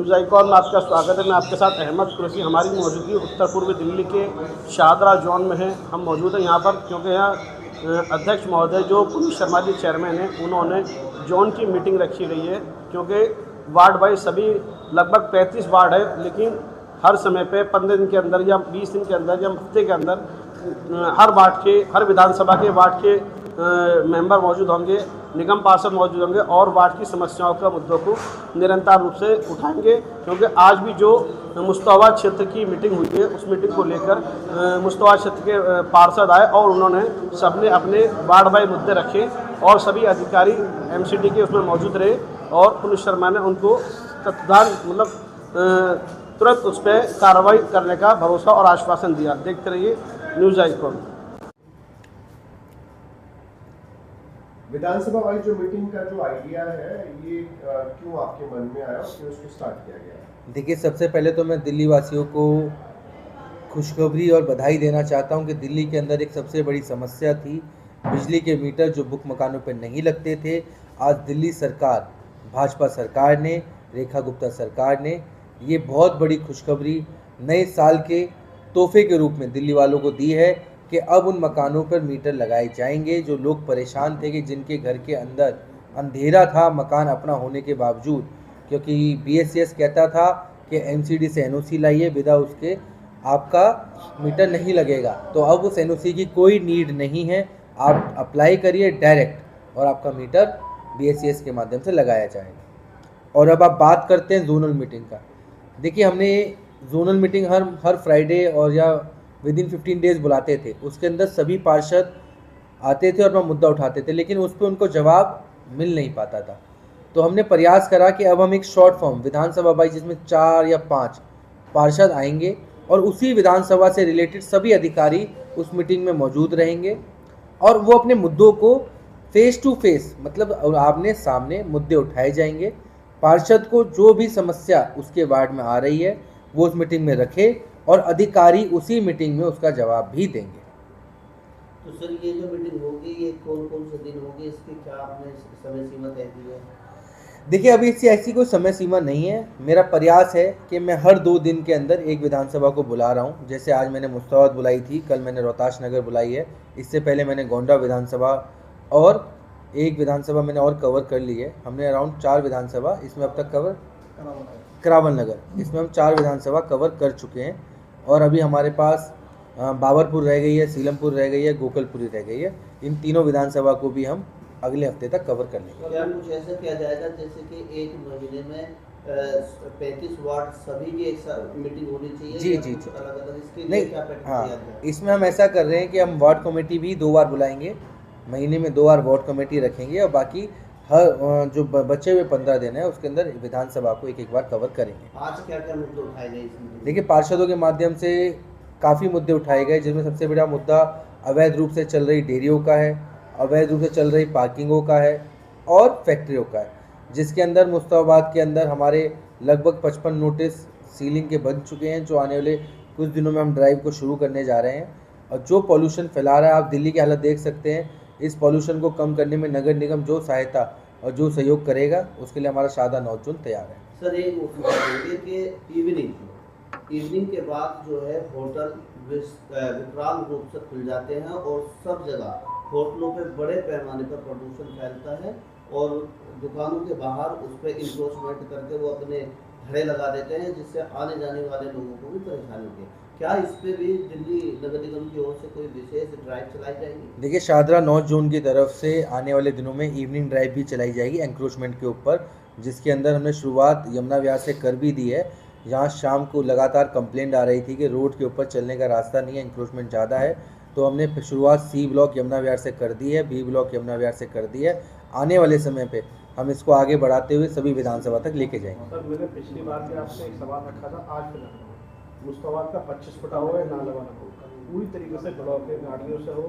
News icon में आपका स्वागत है। मैं आपके साथ अहमद कुरैशी। हमारी मौजूदगी उत्तर पूर्व दिल्ली के शाहदरा जोन में है। हम मौजूद हैं यहाँ पर क्योंकि यहाँ अध्यक्ष महोदय जो पुनीत शर्मा जी चेयरमैन हैं, उन्होंने जोन की मीटिंग रखी गई है। क्योंकि वार्ड वाइज सभी लगभग 35 वार्ड है, लेकिन हर समय पे 15 दिन के अंदर या 20 दिन के अंदर या हफ्ते के अंदर हर वार्ड के, हर विधानसभा के वार्ड के मेंबर मौजूद होंगे, निगम पार्षद मौजूद होंगे और वार्ड की समस्याओं का मुद्दों को निरंतर रूप से उठाएंगे। क्योंकि आज भी जो मुश्ताबाद क्षेत्र की मीटिंग हुई है, उस मीटिंग को लेकर मुश्ताबाद क्षेत्र के पार्षद आए और उन्होंने सबने अपने वार्ड वाइज मुद्दे रखे और सभी अधिकारी एमसीडी के उसमें मौजूद रहे और पुनीत शर्मा ने उनको तत्काल तुरंत उस पर कार्रवाई करने का भरोसा और आश्वासन दिया। देखते रहिए न्यूज़ आइकॉन। विधानसभा वाली जो मीटिंग का जो आइडिया है, ये क्यों आपके मन में आया और क्यों इसको स्टार्ट किया गया? देखिए, सबसे पहले तो मैं दिल्ली वासियों को खुशखबरी और बधाई देना चाहता हूं कि दिल्ली के अंदर एक सबसे बड़ी समस्या थी बिजली के मीटर जो बुक मकानों पर नहीं लगते थे। आज दिल्ली सरकार, भाजपा सरकार ने, रेखा गुप्ता सरकार ने ये बहुत बड़ी खुशखबरी नए साल के तोहफे के रूप में दिल्ली वालों को दी है कि अब उन मकानों पर मीटर लगाए जाएंगे। जो लोग परेशान थे कि जिनके घर के अंदर अंधेरा था मकान अपना होने के बावजूद, क्योंकि BSES कहता था कि MCD से NOC लाइए, विदा उसके आपका मीटर नहीं लगेगा। तो अब उस NOC की कोई नीड नहीं है, आप अप्लाई करिए डायरेक्ट और आपका मीटर BSES के माध्यम से लगाया जाएगा। और अब आप बात करते हैं जोनल मीटिंग का। देखिए, हमने जोनल मीटिंग हर फ्राइडे और या विदिन 15 डेज़ बुलाते थे। उसके अंदर सभी पार्षद आते थे और अपना मुद्दा उठाते थे, लेकिन उस पर उनको जवाब मिल नहीं पाता था। तो हमने प्रयास करा कि अब हम एक शॉर्ट फॉर्म विधानसभा वाइज, जिसमें 4 या 5 पार्षद आएंगे और उसी विधानसभा से रिलेटेड सभी अधिकारी उस मीटिंग में मौजूद रहेंगे और वो अपने मुद्दों को फेस टू फेस, मतलब आमने सामने मुद्दे उठाए जाएंगे। पार्षद को जो भी समस्या उसके वार्ड में आ रही है वो उस मीटिंग में रखे और अधिकारी उसी मीटिंग में उसका जवाब भी देंगे। तो सर, ये जो मीटिंग होगी ये कौन कौन से दिन होगी, इसकी क्या आपने समय सीमा तय की है? देखिए, अभी इससे ऐसी कोई समय सीमा नहीं है। मेरा प्रयास है कि मैं हर 2 दिन के अंदर एक विधानसभा को बुला रहा हूँ। जैसे आज मैंने मुश्ताबाद बुलाई थी, कल मैंने रोहतास नगर बुलाई है, इससे पहले मैंने गोंडा विधानसभा और एक विधानसभा मैंने और कवर कर ली है। हमने अराउंड 4 विधानसभा इसमें अब तक कवर, करावल नगर, इसमें हम 4 विधानसभा कवर कर चुके हैं। और अभी हमारे पास बाबरपुर रह गई है, सीलमपुर रह गई है, गोकलपुरी रह गई है। इन तीनों विधानसभा को भी हम अगले हफ्ते तक कवर कर लेंगे। क्या कुछ ऐसा किया जाएगा जैसे कि एक महीने में 35 वार्ड सभी की एक साथ मीटिंग होनी चाहिए? जी। अलग-अलग इसके लिए नहीं, क्या पैटर्न हाँ, तैयार है? इसमें हम ऐसा कर रहे हैं कि हम वार्ड कमेटी भी 2 बार बुलाएंगे, महीने में 2 बार वार्ड कमेटी रखेंगे और बाकी हर जो बचे हुए 15 दिन है उसके अंदर विधानसभा को एक बार कवर करेंगे। आज क्या-क्या मुद्दे उठाए गए इसमें? देखिए, पार्षदों के माध्यम से काफ़ी मुद्दे उठाए गए, जिसमें सबसे बड़ा मुद्दा अवैध रूप से चल रही डेयरियों का है, अवैध रूप से चल रही पार्किंगों का है और फैक्ट्रियों का है, जिसके अंदर मुश्ताबाद के अंदर हमारे लगभग 55 नोटिस सीलिंग के बन चुके हैं, जो आने वाले कुछ दिनों में हम ड्राइव को शुरू करने जा रहे हैं। और जो पॉल्यूशन फैला रहा है, आप दिल्ली की हालत देख सकते हैं। इस पॉल्यूशन को कम करने में नगर निगम जो सहायता और जो सहयोग करेगा उसके लिए हमारा शाहदरा नॉर्थ जोन तैयार है। सर, एक कि इवनिंग के बाद जो है होटल विकराल रूप से खुल जाते हैं और सब जगह होटलों पे बड़े पैमाने पर प्रदूषण फैलता है और दुकानों के बाहर उस पर इंक्रोचमेंट करके वो अपने धड़े लगा देते हैं, जिससे आने जाने वाले लोगों को भी परेशानी होती है। क्या इस पे भी दिल्ली नगर निगम की ओर से कोई विशेष ड्राइव चलाई जाएगी? देखिए, शाहदरा नॉर्थ जोन की तरफ से आने वाले दिनों में इवनिंग ड्राइव भी चलाई जाएगी एंक्रोचमेंट के ऊपर, जिसके अंदर हमने शुरुआत यमुना विहार से कर भी दी है। यहाँ शाम को लगातार कंप्लेंट आ रही थी कि रोड के ऊपर चलने का रास्ता नहीं है, इंक्रोचमेंट ज़्यादा है, तो हमने शुरुआत C ब्लॉक यमुना विहार से कर दी है, B ब्लॉक यमुना विहार से कर दी है। आने वाले समय पे हम इसको आगे बढ़ाते हुए सभी विधानसभा तक लेके जाएंगे। सर, मैंने पिछली बार भी आपसे एक सवाल रखा था, आज फिर मुश्ताबाद का 25 फुटा हो या ना लगाना हो, पूरी तरीके से ब्लॉक है, गाड़ियों से हो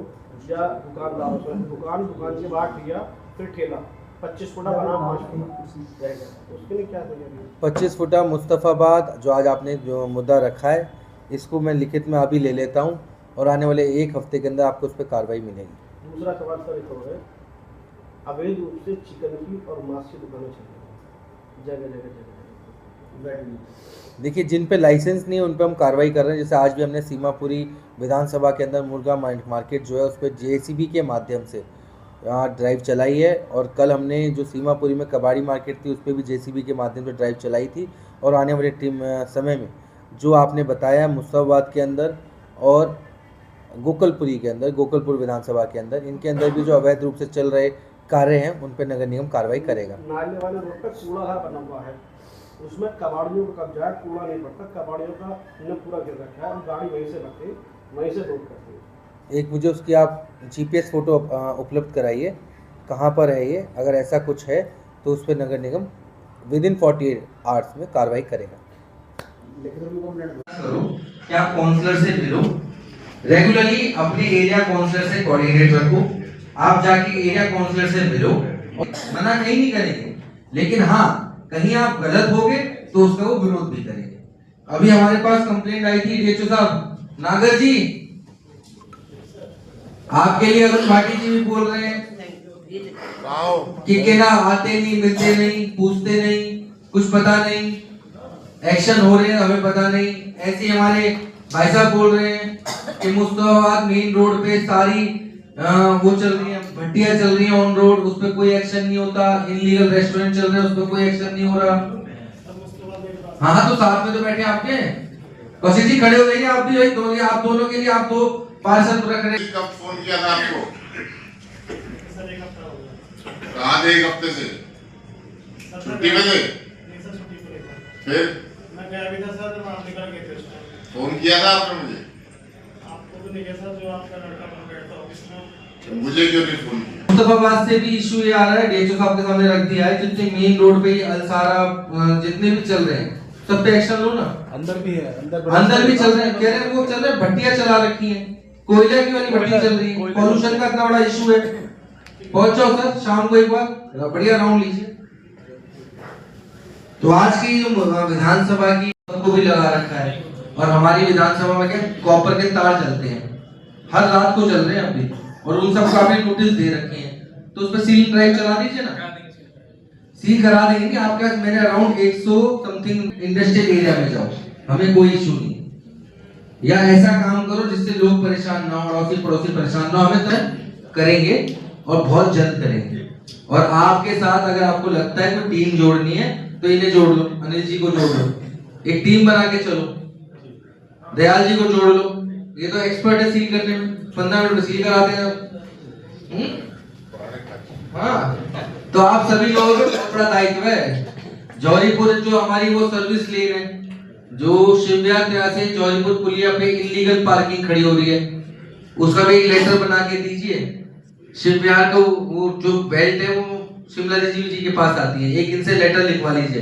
या दुकानदारों से, दुकान के बाहर ठिया फिर ठेला 25 फुटा बना 5 फुटा रहेगा, उसके लिए क्या तैयारी? 25 फुटा मुस्तफ़ाबाद जो आज आपने जो मुद्दा रखा है, इसको मैं लिखित में अभी ले लेता हूँ और आने वाले 1 हफ्ते के अंदर आपको उस पर कार्रवाई मिलेगी। दूसरा सवाल सर एक और है, अवैध रूप से चिकन की और मांस की दुकानें चल रही हैं जगह जगह। देखिए, जिन पे लाइसेंस नहीं है उन पे हम कार्रवाई कर रहे हैं। जैसे आज भी हमने सीमापुरी विधानसभा के अंदर मुर्गा मार्केट जो है उस पर जेसीबी के माध्यम से यहाँ ड्राइव चलाई है, और कल हमने जो सीमापुरी में कबाड़ी मार्केट थी उस पर भी जेसीबी के माध्यम से ड्राइव चलाई थी। और आने वाले समय में जो आपने बताया मुस्तफाबाद के अंदर और गोकलपुरी के अंदर, गोकलपुर विधानसभा के अंदर, इनके अंदर भी जो अवैध रूप से चल रहे कार्य हैं उन पर नगर निगम कार्रवाई करेगा। नाले वाले रोड पर कूड़ा बना हुआ है, उसमें कबाड़ियों का कब्जा है, कूड़ा नहीं पड़ता, कबाड़ियों का इन्हें पूरा गिर रखा है, गाड़ी वहीं से लगती है, वहीं से लोड करती है। एक मुझे उसकी आप जीपीएस फ़ोटो उपलब्ध कराइए, कहाँ पर है ये। अगर ऐसा कुछ है तो उस पर नगर निगम विदिन 48 आवर्स में कार्रवाई करेगा। क्या आप काउंसलर से मिलो, रेगुलरली अपने एरिया काउंसलर से कोऑर्डिनेट रखो। आप जाके एरिया काउंसलर से मिलो, मना कहीं नहीं करेंगे, लेकिन हाँ कहीं आप गलत होगे तो उसका वो विरोध भी करेंगे। अभी हमारे पास कंप्लेंट आई थी डीएचओ साहब नागर जी, आपके लिए अरुण भाटी जी भी बोल रहे हैं कि ना आते नहीं, मिलते नहीं, पूछते नहीं, कुछ पता नहीं, एक्शन हो रहे हैं हमें पता नहीं। ऐसे हमारे भाई साहब बोल रहे हैं कि मुस्तफाबाद मेन रोड पे सारी वो चल रही है, भट्टियां चल रही हैं ऑन रोड, उस पर कोई एक्शन नहीं होता। इनलीगल रेस्टोरेंट चल रहे हैं, उस पर कोई एक्शन नहीं हो रहा। हाँ तो साथ में तो बैठे आपके कौशिक जी, खड़े हो जाइए आप भी, आप दोनों के लिए आप दो पार्सल रख रहे। कब फोन किया था आपको? कहाँ थे एक हफ्ते से? छुट्टी पे थे? फिर मैं गया भी था सर, तो आप निकल गए थे। फोन किया था आपने मुझे? आपको तो नहीं किया सर, जो आपका लड़का बन गया था ऑफिस में। मुझे क्यों नहीं फोन किया? मुस्तफाबाद से भी इशू ये आ रहा है, डीएचओ साहब के सामने रख दिया है, जितने मेन रोड पे अलसारा जितने भी चल रहे हैं सब पे एक्शन लो ना। अंदर भी है, अंदर भी चल रहे हैं, कह रहे हैं वो चल रहे हैं, भट्टियां चला रखी हैं, कोयला की वाली भट्टी चल रही है, पॉल्यूशन का इतना बड़ा इशू है। पहुंच जाओ सर शाम को एक बार बढ़िया राउंड लीजिए। तो आज की जो विधानसभा की को भी लगा रखा है, और हमारी विधानसभा में क्या कॉपर के तार चलते हैं, हर रात को चल रहे हैं अभी, और उन सब काफी नोटिस दे रखे हैं। तो उस पर सील ड्राइव चला दीजिए ना, सील करा देंगे आपका। मैंने अराउंड 100 समथिंग इंडस्ट्रियल एरिया में जाओ, हमें कोई इशू नहीं। या ऐसा काम करो जिससे लोग परेशान ना हो, अड़ोसी पड़ोसी परेशान ना हो, हमें तो करेंगे और बहुत जल्द करेंगे। और आपके साथ अगर आपको लगता है कोई टीम जोड़नी है तो इन्हें जोड़ लो, अनिल जी को जोड़ लो, एक टीम बना के चलो, दयाल जी को जोड़ लो, ये तो एक्सपर्ट है सील करने में, 15 मिनट में सील कराते हैं। हाँ तो आप सभी लोगों का अपना दायित्व है। जौहरीपुर जो हमारी वो सर्विस लेन है, जो शिवविहार से जौहरीपुर पुलिया पे इलीगल पार्किंग खड़ी हो रही है, उसका भी एक लेटर बना के दीजिए। शिवविहार का वो जो बेल्ट है वो शिमला जी के पास आती है, एक इनसे लेटर लिखवा लीजिए।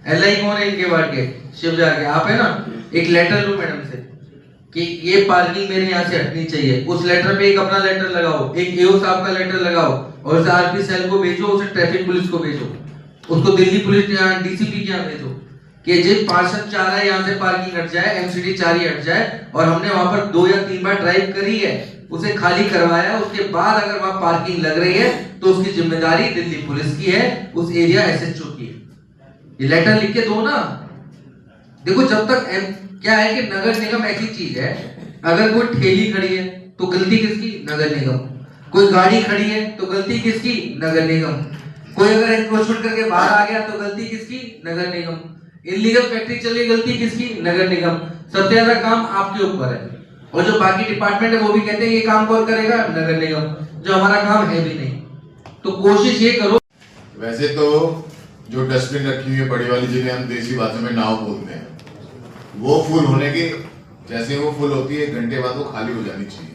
एलआई कौन है इनके बार के? शिवविहार के आप है ना, एक लेटर लो मैडम से कि ये पार्किंग मेरे यहाँ से हटनी चाहिए। उस लेटर पे एक अपना लेटर लगाओ, एक एओ साहब का लेटर लगाओ, और उसे आरपी सेल को भेजो, उसे ट्रैफिक पुलिस को भेजो, उसको दिल्ली पुलिस यहाँ डीसीपी के यहाँ भेजो कि जो पार्षद चाह रहा है यहाँ से पार्किंग हट जाए, एमसीडी 4 ही हट जाए, और हमने वहां पर 2 या 3 बार ड्राइव करी है, उसे खाली करवाया, उसके बाद अगर वहां पार्किंग लग रही है तो उसकी जिम्मेदारी दिल्ली पुलिस की है, उस एरिया एसएचओ की है। ये लेटर लिख के दो ना। देखो जब तक क्या है कि नगर निगम ऐसी चीज है, अगर कोई ठेली खड़ी है तो गलती किसकी? नगर निगम। कोई गाड़ी खड़ी है तो गलती किसकी? नगर निगम। कोई अगर एनक्रोचमेंट करके बाहर आ गया तो गलती किसकी? नगर निगम। इलीगल फैक्ट्री चल रही, गलती किसकी? नगर निगम। सबसे ज्यादा काम आपके ऊपर है, और जो बाकी डिपार्टमेंट है वो भी कहते हैं ये काम कौन करेगा? नगर निगम, जो हमारा काम है भी नहीं। तो कोशिश ये करो। वैसे तो जो डस्टबिन रखी हुई है बड़ी वाली, जिन्हें हम देसी भाषा में नाव बोलते हैं, वो फुल होने के जैसे वो फुल होती है 1 घंटे बाद वो खाली हो जानी चाहिए,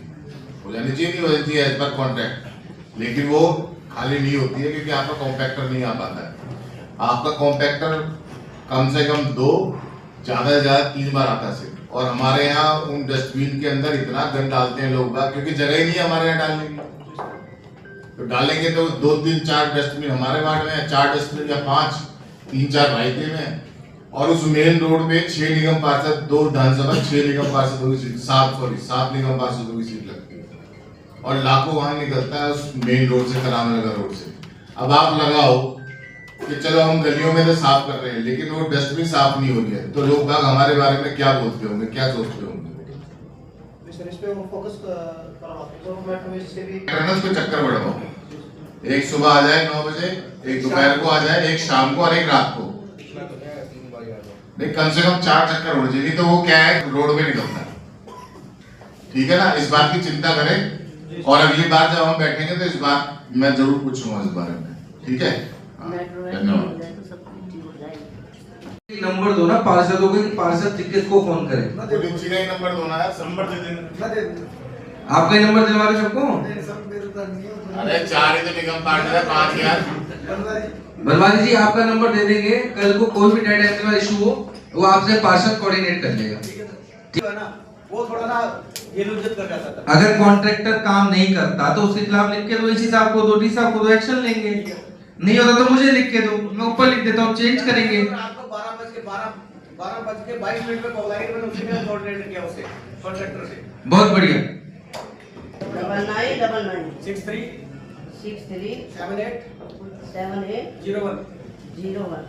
नहीं हो जाती है एज पर कॉन्ट्रैक्ट, लेकिन वो खाली नहीं होती है क्योंकि आपका कॉम्पैक्टर नहीं आ पाता है। आपका कॉम्पैक्टर कम से कम 2 ज्यादा से ज्यादा 3 बार आता है, और हमारे यहाँ उन डस्टबिन के अंदर इतना गंद डालते हैं लोग बाग, क्योंकि जगह ही नहीं है हमारे यहाँ डालने की। तो डालेंगे तो 2, 3, 4 डस्टबिन हमारे वार्ड में, 4 डस्टबिन या 5, 3, 4 रायते में, और उस मेन रोड पे 6 निगम पार्षद, 2 विधानसभा, 6 निगम पार्षदों की सीट, 7 निगम पार्षदों की सीट लगती है, और लाखों वाहन निकलता है उस मेन रोड से, करामनगर रोड से। अब आप लगाओ कि चलो हम गलियों में तो साफ कर रहे हैं, लेकिन वो डस्टबिन साफ नहीं हो रही है, तो लोग बाग हमारे बारे में क्या बोलते होंगे, क्या सोचते होंगे? इस पे वो फोकस करवाते तो मेट्रो से भी को चक्कर बढ़ाओ, एक सुबह आ जाए 9 बजे, एक दोपहर को आ जाए, एक शाम को और एक रात को। नहीं, कम से कम 4 चक्कर होने चाहिए, तो वो क्या है, रोड में निकलता है। ठीक है ना, इस बात की चिंता करें, और अगली बार जब हम बैठेंगे तो इस बार मैं जरूर पूछूंगा इस बारे में। ठीक है, धन्यवाद। नंबर दो ना पार्षदों को, पार्षद किसको फोन करें? पुलिस का ही नंबर दो ना यार, नंबर दे देना। आपका ही नंबर दिलवा रहे सबको? अरे 4 ही तो निगम पार्टी है, 5 यार। बलवानी जी आपका नंबर दे देंगे, कल को कोई भी डेड एंड का इशू हो वो आपसे पार्षद कोऑर्डिनेट कर लेगा। ठीक है ना, वो थोड़ा ना ये लुज्जत कर जाता था। अगर कॉन्ट्रैक्टर काम नहीं करता तो उसके खिलाफ लिख के दो, इसी साहब को दो, डी साहब को दो, एक्शन लेंगे। नहीं होता तो मुझे लिख के दो, मैं ऊपर लिख देता हूँ, चेंज करेंगे। आपको 12:22 पे कॉल आई, मैंने उसी में कोऑर्डिनेट किया उससे, कॉन्ट्रैक्टर से। बहुत बढ़िया। 9999 63 63 78 78 01 01।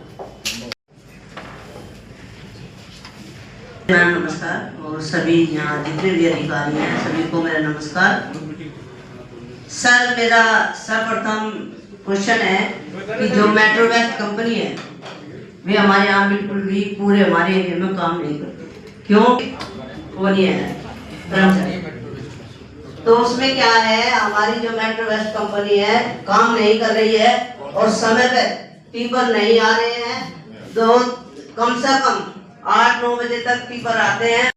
नमस्कार, और सभी यहाँ जितने भी अधिकारी हैं सभी को मेरा नमस्कार। सर, मेरा सर्वप्रथम क्वेश्चन है कि जो मेट्रो वेस्ट कंपनी है वे हमारे यहाँ बिल्कुल भी पूरे हमारे एरिया में काम नहीं करती। क्यों? वो नहीं है कर्मचारी। तो उसमें क्या है, हमारी जो मेट्रो वेस्ट कंपनी है काम नहीं कर रही है और समय पे टिपर नहीं आ रहे हैं। तो कम से कम 8-9 बजे तक टिपर आते हैं।